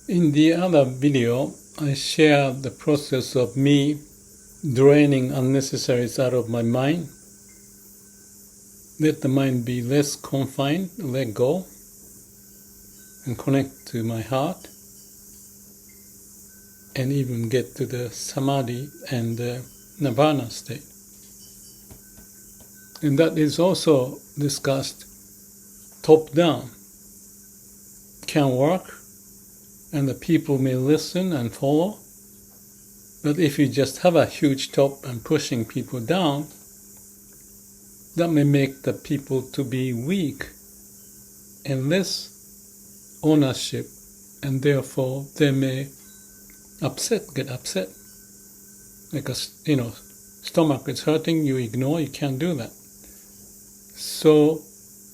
In the other video, I share the process of me draining unnecessaries out of my mind. Let the mind be less confined, let go, and connect to my heart, and even get to the Samadhi and the Nirvana state. And that is also discussed top-down. Can work, and the people may listen and follow. But if you just have a huge top and pushing people down, that may make the people to be weak and less ownership, and therefore they may get upset. Because, stomach is hurting, you ignore, you can't do that. So,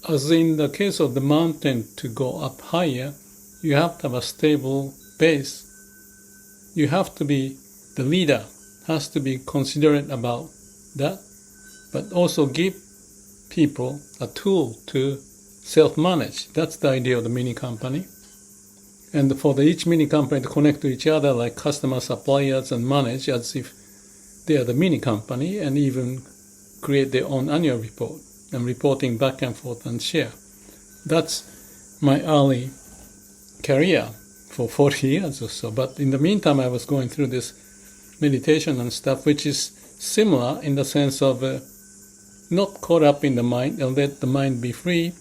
as in the case of the mountain, to go up higher, you have to have a stable base. You have to be, the leader has to be considerate about that, but also give people a tool to self-manage. That's the idea of the mini company. And for each mini company to connect to each other like customer, suppliers, and manage as if they are the mini company, and even create their own annual report and reporting back and forth and share. That's my early career for 40 years or so. But in the meantime, I was going through this meditation and stuff, which is similar in the sense of not caught up in the mind and let the mind be free,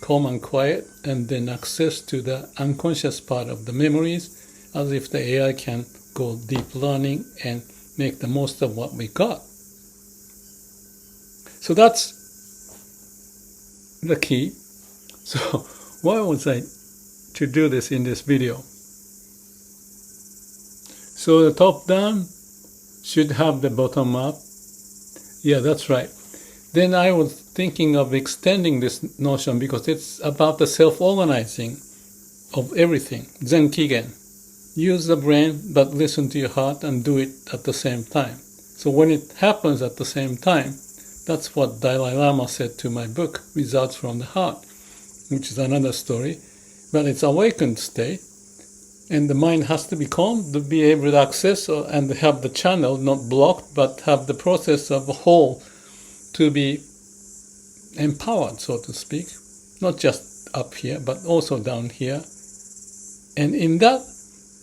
calm and quiet, and then access to the unconscious part of the memories, as if the AI can go deep learning and make the most of what we got. So that's the key. So why was I to do this in this video? So the top down should have the bottom up. Yeah, that's right. Then I was thinking of extending this notion because it's about the self-organizing of everything. Zen Kigen. Use the brain, but listen to your heart and do it at the same time. So when it happens at the same time, that's what Dalai Lama said to my book, Results from the Heart, which is another story. But it's awakened state, and the mind has to be calm to be able to access and have the channel not blocked, but have the process of a whole to be empowered, so to speak, not just up here, but also down here. And in that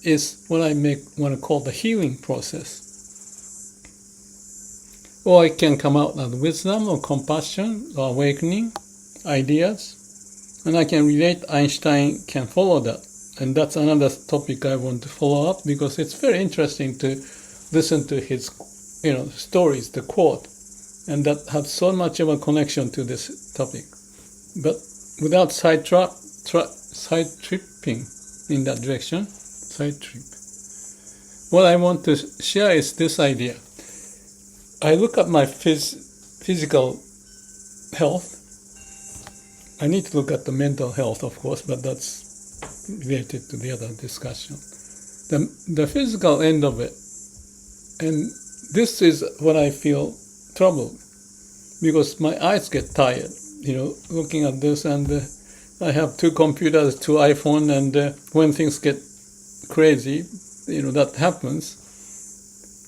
is what I want to call the healing process. Or it can come out as wisdom or compassion or awakening ideas. And I can relate, Einstein can follow that. And that's another topic I want to follow up because it's very interesting to listen to his stories, the quote. And that has so much of a connection to this topic. But without side tripping in that direction, what I want to share is this idea. I look at my physical health. I need to look at the mental health, of course, but that's related to the other discussion. The physical end of it, and this is what I feel troubled, because my eyes get tired, looking at this, and I have 2 computers, 2 iPhones, and when things get crazy, that happens.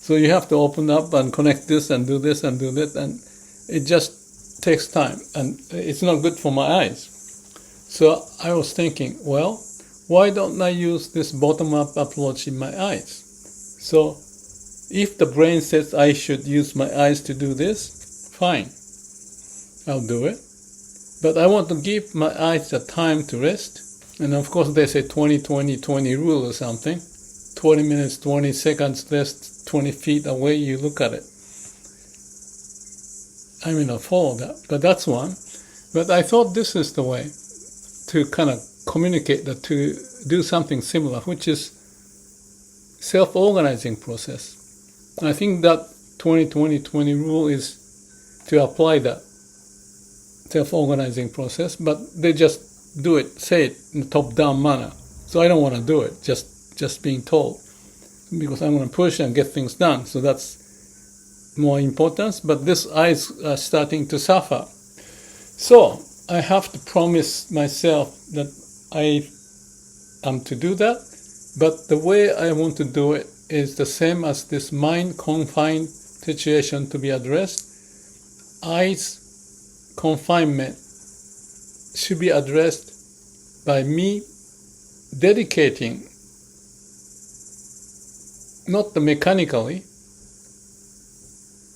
So you have to open up and connect this and do this and do that, and it just takes time, and it's not good for my eyes. So I was thinking, well, why don't I use this bottom-up approach in my eyes? So if the brain says I should use my eyes to do this, fine, I'll do it. But I want to give my eyes the time to rest. And of course they say 20-20-20 rule or something. 20 minutes, 20 seconds rest, 20 feet away, you look at it. I may not follow that, but that's one. But I thought this is the way to kind of communicate that, to do something similar, which is self-organizing process. I think that 20-20-20 rule is to apply that self-organizing process, but they just do it, say it in a top-down manner. So I don't want to do it, just being told, because I want to push and get things done. So that's more importance, but this eyes are starting to suffer. So I have to promise myself that I am to do that, But the way I want to do it is the same as this mind-confined situation to be addressed. Eyes confinement should be addressed by me dedicating, not the mechanically,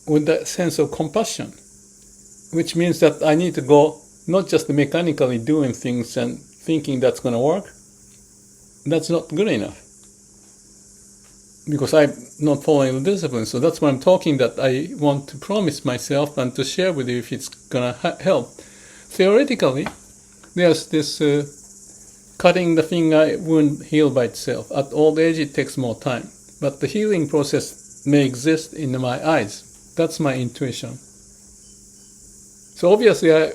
with the sense of compassion, which means that I need to go not just mechanically doing things and thinking that's going to work. That's not good enough, because I'm not following the discipline. So that's why I'm talking, that I want to promise myself and to share with you if it's going to help. Theoretically, there's this cutting the finger won't heal by itself. At old age, it takes more time. But the healing process may exist in my eyes. That's my intuition. So obviously, I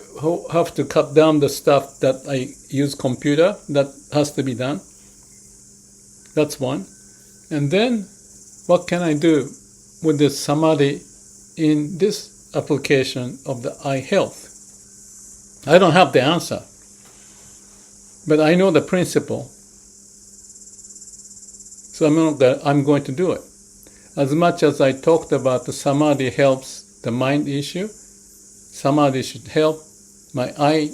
have to cut down the stuff that I use computer. That has to be done. That's one. And then, what can I do with this Samadhi in this application of the eye health? I don't have the answer, but I know the principle. So I'm going to do it. As much as I talked about the Samadhi helps the mind issue, Samadhi should help my eye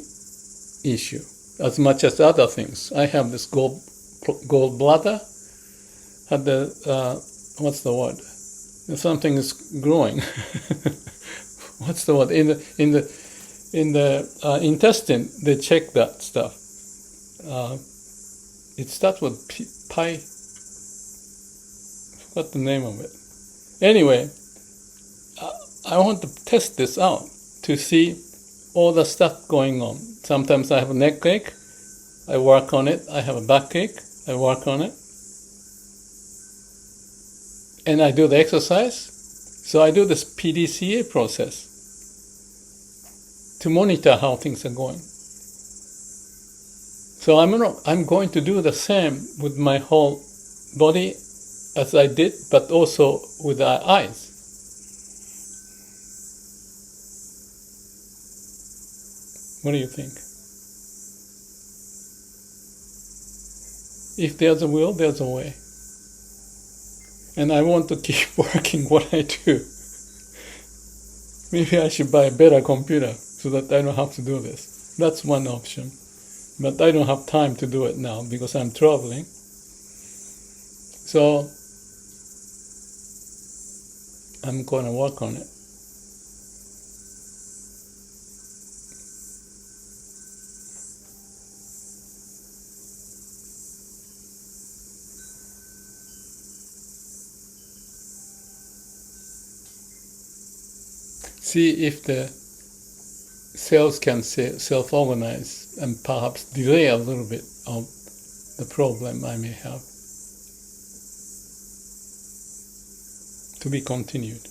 issue as much as other things. I have this gallbladder. Had the what's the word? Something is growing. What's the word? In the intestine, they check that stuff. It starts with pi. Forgot the name of it. Anyway, I want to test this out to see all the stuff going on. Sometimes I have a neck ache, I work on it. I have a backache, I work on it. And I do the exercise. So I do this PDCA process to monitor how things are going. So I'm going to do the same with my whole body as I did, but also with the eyes. What do you think? If there's a will, there's a way. And I want to keep working what I do. Maybe I should buy a better computer so that I don't have to do this. That's one option. But I don't have time to do it now because I'm traveling. So I'm going to work on it. See if the cells can self-organize and perhaps delay a little bit of the problem I may have. To be continued.